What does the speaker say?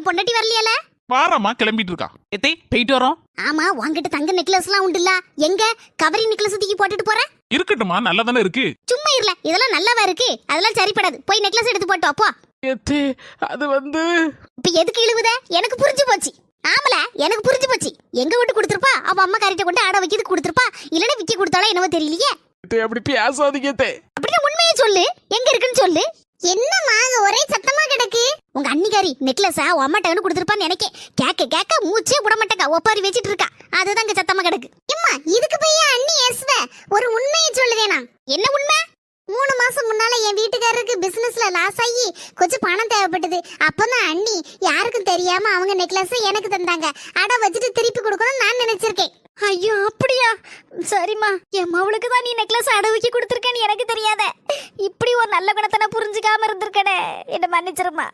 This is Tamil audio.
பொண்டாட்டி வரலையால? வாரமா கிளம்பிட்டு இருக்கா. எத்தே போயிட்டு வரோம். ஆமா, உன்கிட்ட தங்க நெக்லஸ் எல்லாம் உண்டுல்ல, எங்க கவரிங் நெக்லஸ் தூக்கி போட்டுட்டு போற? இருக்கட்டுமா, நல்லா தானே இருக்கு. சும்மா இருல, இதெல்லாம் நல்லாவா இருக்கு? அதெல்லாம் சரிப்படாது. போய் நெக்லஸ் எடுத்து போட்டு வா போ. எத்தே அது இப்ப எதுக்கு இழுவுத? எனக்கு புரிஞ்சு போச்சு. ஆமல, எனக்கு புரிஞ்சு போச்சு. எங்க விட்டு கொடுத்துருப்பா, அவ அம்மா கறிட்ட கொண்டு ஆட வைக்கிறது கொடுத்துருப்பா, இல்லன்னா விக்கி கொடுத்தாலும் என்னவோ தெரியலையே. அப்படி பேசாதீங்க. அப்படின்னா உண்மையை சொல்லு, எங்க இருக்குன்னு சொல்லு. என்னம்மா ஒரே சத்தமா கிடக்கு? உங்க அண்ணிகாரி நெக்லஸா உன் அம்மாட்ட வந்து கொடுத்துருப்பான்னு நினைக்க. கேக்க கேக்க மூச்சே விட மாட்டேக்கா, ஒப்பாரி வச்சிட்டு இருக்கா. அதுதான் இங்க சத்தமா கிடக்கு. அம்மா இதுக்கு போய் அண்ணி ஏசுவ? ஒரு உண்மையை சொல்லுவேனா? என்ன உண்மை? 3 மாசம் முன்னால என் வீட்டுக்காரருக்கு பிசினஸ்ல லாஸ் ஆகி கொஞ்சம் பணம் தேவைப்பட்டது. அப்பதான் அண்ணி யாருக்கும் தெரியாம அவங்க நெக்லஸ் எனக்கு தந்தாங்க. அட வச்சுட்டு திருப்பி கொடுக்கணும் நான் நினைச்சிருக்கேன். ஐயோ அப்படியா? சரிம்மா, என் மவளுக்கு தான் நீ நெக்லஸ் அடவிக்கி கொடுத்துருக்கேன்னு எனக்கு தெரியாத. இப்படி ஒரு நல்ல குணத்தை நான் புரிஞ்சுக்காம இருந்திருக்கேனே, என்ன மன்னிச்சிருமா.